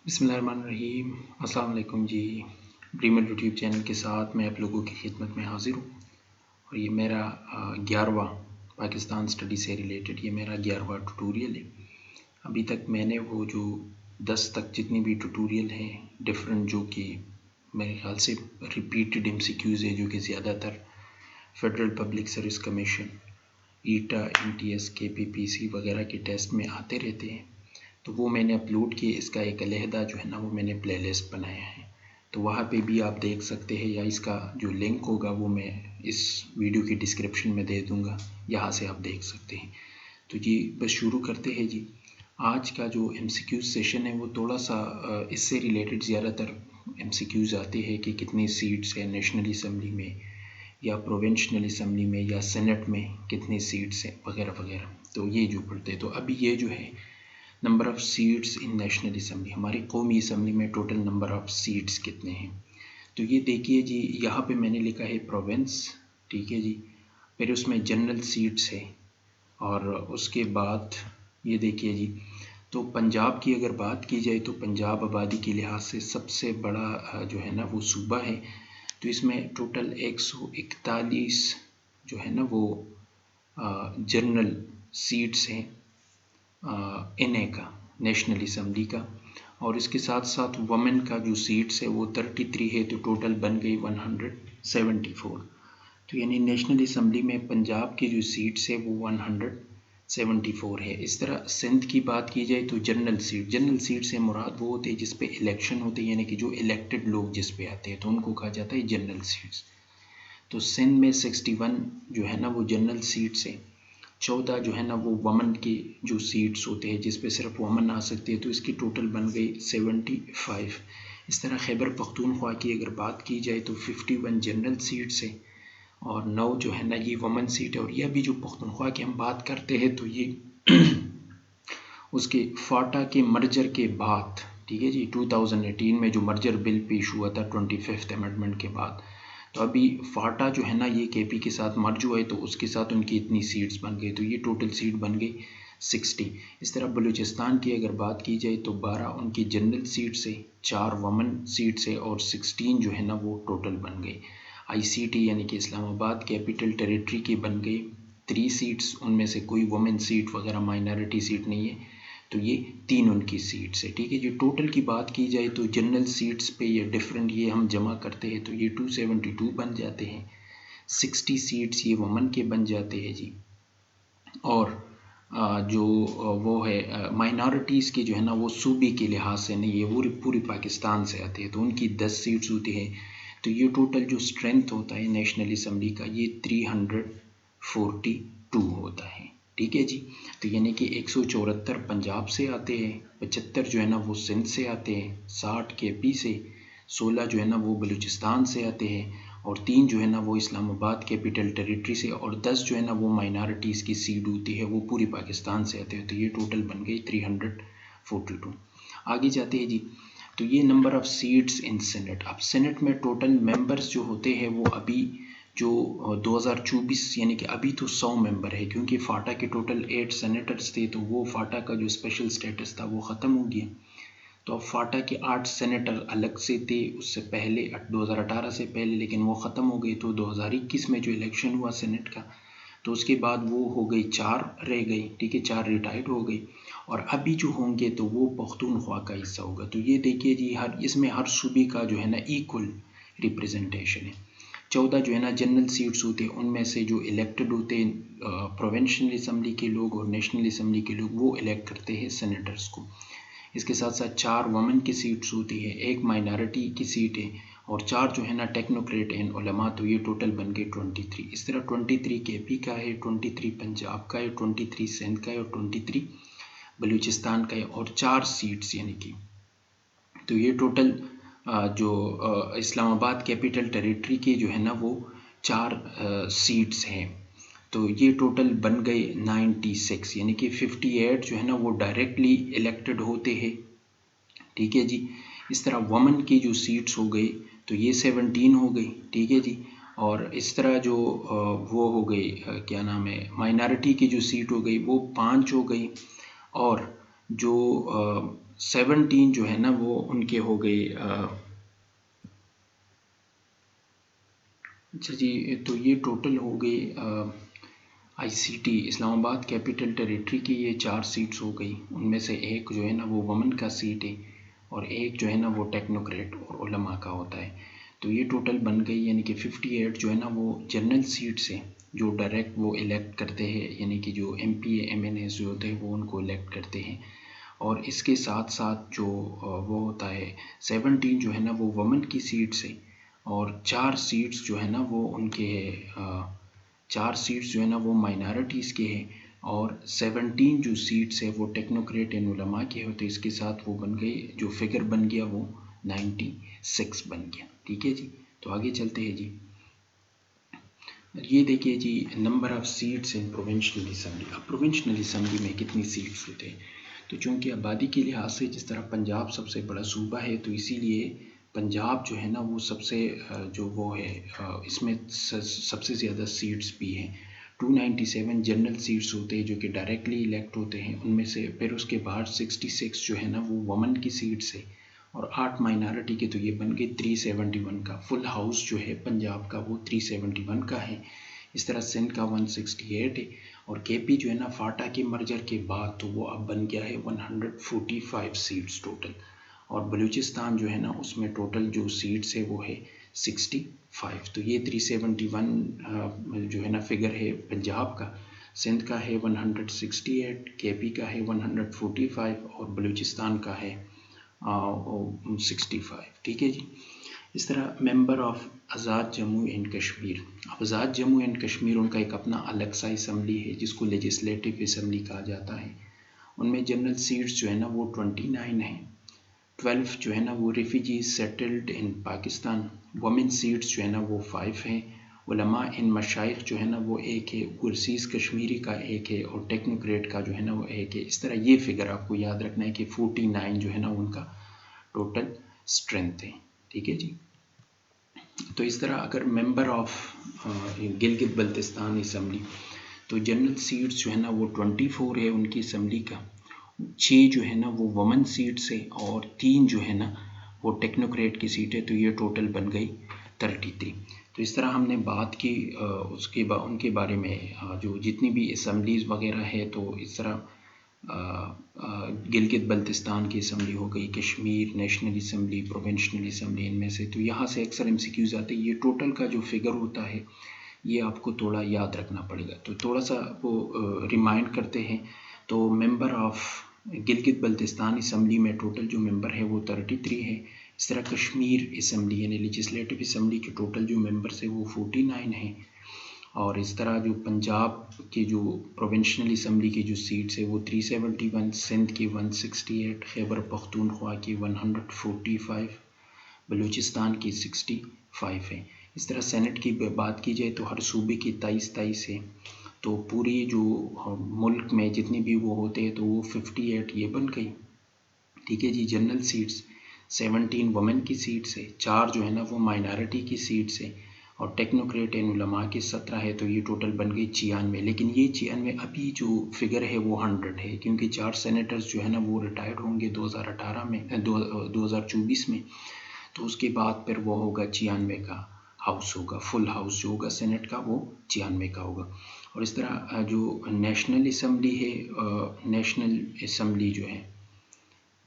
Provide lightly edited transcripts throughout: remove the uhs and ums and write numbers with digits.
بسم اللہ الرحمن الرحیم۔ السلام علیکم جی۔ ڈریمر یوٹیوب چینل کے ساتھ میں آپ لوگوں کی خدمت میں حاضر ہوں، اور یہ میرا 11واں پاکستان اسٹڈی سے ریلیٹڈ یہ میرا 11واں ٹوٹوریل ہے۔ ابھی تک میں نے وہ جو 10 تک جتنی بھی ٹوٹوریل ہیں ڈفرینٹ، جو کہ میرے خیال سے ریپیٹڈ MCQs ہے، جو کہ زیادہ تر فیڈرل پبلک سروس کمیشن، ایٹا، NTS، KPPC وغیرہ کے ٹیسٹ میں آتے رہتے ہیں، تو وہ میں نے اپلوڈ کیے۔ اس کا ایک علیحدہ جو ہے نا وہ میں نے پلے لسٹ بنایا ہے، تو وہاں پہ بھی آپ دیکھ سکتے ہیں، یا اس کا جو لنک ہوگا وہ میں اس ویڈیو کی ڈسکرپشن میں دے دوں گا، یہاں سے آپ دیکھ سکتے ہیں۔ تو جی بس شروع کرتے ہیں جی۔ آج کا جو MCQ سیشن ہے وہ تھوڑا سا اس سے ریلیٹڈ زیادہ تر MCQs آتے ہیں کہ کتنی سیٹس ہیں نیشنل اسمبلی میں، یا پروونشنل اسمبلی میں، یا سینٹ میں کتنی سیٹس ہیں وغیرہ وغیرہ، تو یہ جو پڑھتے، تو ابھی یہ جو ہے number of seats in National Assembly, ہماری قومی اسمبلی میں ٹوٹل نمبر آف سیٹس کتنے ہیں۔ تو یہ دیکھیے جی، یہاں پہ میں نے لکھا ہے پروونس، ٹھیک ہے جی، پھر اس میں جنرل سیٹس ہے، اور اس کے بعد یہ دیکھیے جی، تو پنجاب کی اگر بات کی جائے تو پنجاب آبادی کے لحاظ سے سب سے بڑا جو ہے نا وہ صوبہ ہے، تو اس میں ٹوٹل 141 جو ہے نا وہ جنرل سیٹس ہیں NA کا، نیشنل اسمبلی کا، اور اس کے ساتھ ساتھ وومن کا جو سیٹس ہے وہ 33 ہے، تو ٹوٹل بن گئی 174۔ تو یعنی نیشنل اسمبلی میں پنجاب کی جو سیٹس ہے وہ 174 ہے۔ اس طرح سندھ کی بات کی جائے تو جنرل سیٹ سے مراد وہ ہوتے ہیں جس پہ الیکشن ہوتے ہیں، یعنی کہ جو الیکٹڈ لوگ جس پہ آتے ہیں تو ان کو کہا جاتا ہے جنرل سیٹس۔ تو سندھ میں 61 جو ہے نا وہ جنرل سیٹس ہیں، 14 جو ہے نا وہ ومن کی جو سیٹس ہوتے ہیں جس پہ صرف ومن آ سکتے ہیں، تو اس کی ٹوٹل بن گئی 75۔ اس طرح خیبر پختونخوا کی اگر بات کی جائے تو 51 جنرل سیٹس ہیں، اور 9 جو ہے نا یہ ومن سیٹ ہے، اور یہ بھی جو پختونخوا کی ہم بات کرتے ہیں تو یہ اس کے فاٹا کے مرجر کے بعد، ٹھیک ہے جی، 2018 میں جو مرجر بل پیش ہوا تھا 25th امنڈمنٹ کے بعد، تو ابھی فاٹا جو ہے نا یہ KP کے ساتھ مرج ہوا ہے، تو اس کے ساتھ ان کی اتنی سیٹس بن گئی، تو یہ ٹوٹل سیٹ بن گئی 60۔ اس طرح بلوچستان کی اگر بات کی جائے تو 12 ان کی جنرل سیٹس ہے، 4 ومن سیٹس ہے، اور 16 جو ہے نا وہ ٹوٹل بن گئی۔ ICT یعنی کہ اسلام آباد کیپٹل ٹیریٹری کی بن گئی 3 سیٹس، ان میں سے کوئی وومن سیٹ وغیرہ مائنارٹی سیٹ نہیں ہے، تو یہ 3 ان کی سیٹس ہے، ٹھیک ہے جی۔ ٹوٹل کی بات کی جائے تو جنرل سیٹس پہ یہ ڈفرینٹ یہ ہم جمع کرتے ہیں تو یہ 272 بن جاتے ہیں، 60 سیٹس یہ وومن کے بن جاتے ہیں جی، اور جو وہ ہے مائنارٹیز کے جو ہے نا وہ صوبے کے لحاظ سے نہیں ہے، وہ پوری پاکستان سے آتے ہیں، تو ان کی 10 سیٹس ہوتی ہیں، تو یہ ٹوٹل جو اسٹرینتھ ہوتا ہے نیشنل اسمبلی کا یہ 342 ہوتا ہے، ٹھیک ہے جی۔ تو یعنی کہ 174 پنجاب سے آتے ہیں، 75 جو ہے نا وہ سندھ سے آتے ہیں، 60 KP سے، 16 جو ہے نا وہ بلوچستان سے آتے ہیں، اور 3 جو ہے نا وہ اسلام آباد کیپٹل ٹیریٹری سے، اور 10 جو ہے نا وہ مائنارٹیز کی سیٹ ہوتی ہے، وہ پوری پاکستان سے آتے ہیں، تو یہ ٹوٹل بن گئی 342۔ آگے جاتے ہیں جی، تو یہ number of seats in senate. اب سینٹ میں ٹوٹل ممبرز جو ہوتے ہیں وہ ابھی جو 2024 یعنی کہ ابھی تو 100 ممبر ہے، کیونکہ فاٹا کے ٹوٹل 8 سینیٹرز تھے، تو وہ فاٹا کا جو اسپیشل سٹیٹس تھا وہ ختم ہو گیا، تو اب فاٹا کے 8 سینیٹر الگ سے تھے اس سے پہلے 2018 سے پہلے، لیکن وہ ختم ہو گئے، تو 2021 میں جو الیکشن ہوا سینٹ کا تو اس کے بعد وہ ہو گئی 4 رہ گئی، ٹھیک ہے، 4 ریٹائرڈ ہو گئی، اور ابھی جو ہوں گے تو وہ پختونخوا کا حصہ ہوگا۔ تو یہ دیکھیے جی، اس میں ہر صوبے کا جو ہے نا ایکول ریپریزنٹیشن ہے۔ 14 جو ہے نا جنرل سیٹس ہوتے ہیں، ان میں سے جو الیکٹڈ ہوتے ہیں پروونشنل اسمبلی کے لوگ اور نیشنل اسمبلی کے لوگ، وہ الیکٹ کرتے ہیں سینیٹرز کو۔ اس کے ساتھ ساتھ 4 وومن کی سیٹس ہوتی ہے، 1 مائنارٹی کی سیٹ ہے، اور 4 جو ہے نا ٹیکنوکریٹ ہیں علماء، تو یہ ٹوٹل بن گئے 23۔ اس طرح 23 KP کا ہے، 23 پنجاب کا ہے، 23 سندھ کا ہے، اور 23 بلوچستان کا ہے، اور 4 سیٹس یعنی کہ، تو یہ ٹوٹل جو اسلام آباد کیپٹل ٹیریٹری کے جو ہے نا وہ 4 سیٹس ہیں، تو یہ ٹوٹل بن گئے 96، یعنی کہ 58 جو ہے نا وہ ڈائریکٹلی الیکٹڈ ہوتے ہیں، ٹھیک ہے جی۔ اس طرح وومن کی جو سیٹس ہو گئی تو یہ 17 ہو گئی، ٹھیک ہے جی، اور اس طرح جو وہ ہو گئی کیا نام ہے مائنارٹی کی جو سیٹ ہو گئی وہ 5 ہو گئی، اور جو 17 جو ہے نا وہ ان کے ہو گئے اچھا جی، تو یہ ٹوٹل ہو گئی آئی سی ٹی اسلام آباد کیپٹل ٹیریٹری کی یہ 4 سیٹس ہو گئی، ان میں سے ایک جو ہے نا وہ ومن کا سیٹ ہے اور ایک جو ہے نا وہ ٹیکنوکریٹ اور علماء کا ہوتا ہے. تو یہ ٹوٹل بن گئی، یعنی کہ 58 جو ہے نا وہ جنرل سیٹس ہیں جو ڈائریکٹ وہ الیکٹ کرتے ہیں، یعنی کہ جو M P A M N As جو ہوتے ہیں وہ ان کو الیکٹ کرتے ہیں. اور اس کے ساتھ ساتھ جو وہ ہوتا ہے 17 جو ہے نا وہ ومن کی سیٹس ہیں اور 4 سیٹس جو ہے نا وہ ان کے 4 سیٹس جو ہے نا وہ مائنارٹیز کے ہیں اور 17 جو سیٹس ہے وہ ٹیکنوکریٹ اینڈ علماء کے ہوتے. اس کے ساتھ وہ بن گئے، جو فگر بن گیا وہ 96 بن گیا. ٹھیک ہے جی، تو آگے چلتے ہیں جی. یہ دیکھیے جی، number of seats in provincial assembly. اب پروونشنل اسمبلی میں کتنی سیٹس ہوتے ہیں؟ تو چونکہ آبادی کے لحاظ سے جس طرح پنجاب سب سے بڑا صوبہ ہے تو اسی لیے پنجاب جو ہے نا وہ سب سے جو وہ ہے اس میں سب سے زیادہ سیٹس بھی ہیں. 297 جنرل سیٹس ہوتے ہیں جو کہ ڈائریکٹلی الیکٹ ہوتے ہیں، ان میں سے پھر اس کے بعد 66 جو ہے نا وہ ومن کی سیٹس ہے اور 8 مائنارٹی کے، تو یہ بن گئی 371 کا. فل ہاؤس جو ہے پنجاب کا وہ 371 کا ہے. اس طرح سندھ کا 168 ہے اور کے پی جو ہے نا فاٹا کے مرجر کے بعد تو وہ اب بن گیا ہے 145 سیٹس ٹوٹل. اور بلوچستان جو ہے نا اس میں ٹوٹل جو سیٹس ہے وہ ہے 65. تو یہ 371 جو ہے نا فگر ہے پنجاب کا. سندھ کا ہے 168، کے پی کا ہے 145 اور بلوچستان کا ہے 65. ٹھیک ہے جی. اس طرح member of Azad Jammu and Kashmir. اب آزاد جموں اینڈ کشمیر ان کا ایک اپنا الگ سا اسمبلی ہے جس کو لیجسلیٹو اسمبلی کہا جاتا ہے. ان میں جنرل سیٹس جو ہے نا وہ 29 ہیں. 12 جو ہے نا وہ refugees settled in Pakistan. Women seats جو ہے نا وہ 5 ہیں. علماء ان مشائخ جو ہے نا وہ ایک ہے. اوورسیز کشمیری کا ایک ہے اور ٹیکنوکریٹ کا جو ہے نا وہ ایک ہے. اس طرح یہ فگر آپ کو یاد رکھنا ہے کہ 49 جو ہے نا ان کا ٹوٹل اسٹرینتھ ہے. ٹھیک ہے جی. تو اس طرح اگر member of Gilgit Baltistan assembly, تو جنرل سیٹس جو ہے نا وہ 24 ہے ان کی اسمبلی کا. 6 جو ہے نا وہ وومن سیٹس ہے اور 3 جو ہے نا وہ ٹیکنوکریٹ کی سیٹ ہے. تو یہ ٹوٹل بن گئی 33. تو اس طرح ہم نے بات کی ان کے بارے میں جو جتنی بھی اسمبلیز وغیرہ ہے. تو اس طرح گلگت بلتستان کی اسمبلی ہو گئی، Kashmir national assembly, provincial assembly, ان میں سے تو یہاں سے اکثر ایم سی کیوز آتے ہیں. یہ ٹوٹل کا جو فگر ہوتا ہے یہ آپ کو تھوڑا یاد رکھنا پڑے گا. تو تھوڑا سا وہ ریمائنڈ کرتے ہیں. تو member of Gilgit Baltistan assembly میں ٹوٹل جو ممبر ہے وہ 33 ہے. اس طرح کشمیر اسمبلی یعنی لیجسلیٹو اسمبلی کے ٹوٹل جو ممبرس ہے وہ 49 ہیں. اور اس طرح جو پنجاب کے جو پروونشنل اسمبلی کی جو سیٹس ہے وہ 371، سندھ کی 168، خیبر پختونخوا کی 145، بلوچستان کی 65 ہے. اس طرح سینٹ کی بات کی جائے تو ہر صوبے کی 23 ہے. تو پوری جو ملک میں جتنی بھی وہ ہوتے ہیں تو وہ 58 یہ بن گئی. ٹھیک ہے جی. جنرل سیٹس 17 وومن کی سیٹس ہے، 4 جو ہے نا وہ مائنارٹی کی سیٹس ہے اور ٹیکنوکریٹ اینڈ علماء کے 17 ہے. تو یہ ٹوٹل بن گئی 96. لیکن یہ 96 ابھی جو فگر ہے وہ 100 ہے کیونکہ 4 سینیٹرز جو ہے نا وہ ریٹائرڈ ہوں گے 2018 میں 2024 میں. تو اس کے بعد پھر وہ ہوگا 96 کا ہاؤس ہوگا. فل ہاؤس جو ہوگا سینٹ کا وہ 96 کا ہوگا. اور اس طرح جو نیشنل اسمبلی ہے، نیشنل اسمبلی جو ہے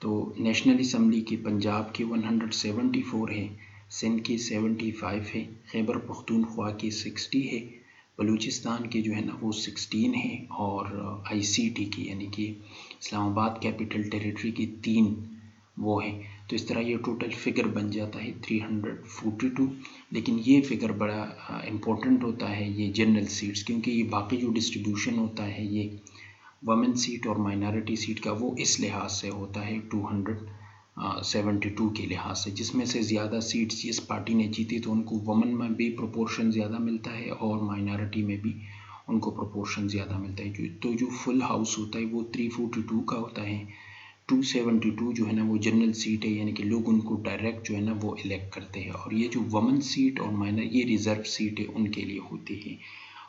تو نیشنل اسمبلی کی پنجاب کی 174 ہے، سندھ کی 75 ہے، خیبر پختونخوا کی 60 ہے، بلوچستان کی جو ہے نا وہ 16 ہے اور آئی سی ٹی کی یعنی کہ اسلام آباد کیپٹل ٹیریٹری کی 3 وہ ہیں. تو اس طرح یہ ٹوٹل فگر بن جاتا ہے 342. لیکن یہ فگر بڑا امپورٹنٹ ہوتا ہے یہ جنرل سیٹس، کیونکہ یہ باقی جو ڈسٹریبیوشن ہوتا ہے یہ وومن سیٹ اور مائنارٹی سیٹ کا وہ اس لحاظ سے ہوتا ہے 272 کے لحاظ سے، جس میں سے زیادہ سیٹس جس پارٹی نے جیتی تو ان کو وومن میں بھی پروپورشن زیادہ ملتا ہے اور مائنارٹی میں بھی ان کو پروپورشن زیادہ ملتا ہے. تو جو فل ہاؤس ہوتا ہے وہ 342 کا ہوتا ہے. 272 جو ہے نا وہ جنرل سیٹ ہے یعنی کہ لوگ ان کو ڈائریکٹ جو ہے نا وہ الیکٹ کرتے ہیں. اور یہ جو وومن سیٹ اور مائنر یہ ریزرو سیٹ ہے ان کے لیے ہوتی ہے.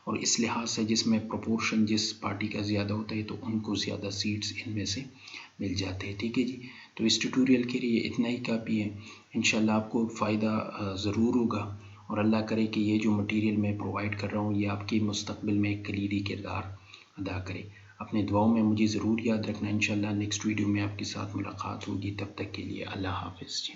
اور اس لحاظ سے جس میں پروپورشن جس پارٹی کا زیادہ ہوتا ہے تو ان کو زیادہ سیٹس ان میں سے مل جاتے ہیں. ٹھیک ہے جی. تو اس ٹیوٹوریل کے لیے اتنا ہی کافی ہے. انشاءاللہ آپ کو فائدہ ضرور ہوگا، اور اللہ کرے کہ یہ جو مٹیریل میں پرووائڈ کر رہا ہوں یہ آپ کے مستقبل میں ایک کلیدی کردار ادا کرے. اپنے دعاؤں میں مجھے ضرور یاد رکھنا. انشاءاللہ نیکسٹ ویڈیو میں آپ کے ساتھ ملاقات ہوگی. تب تک کے لیے اللہ حافظ جی.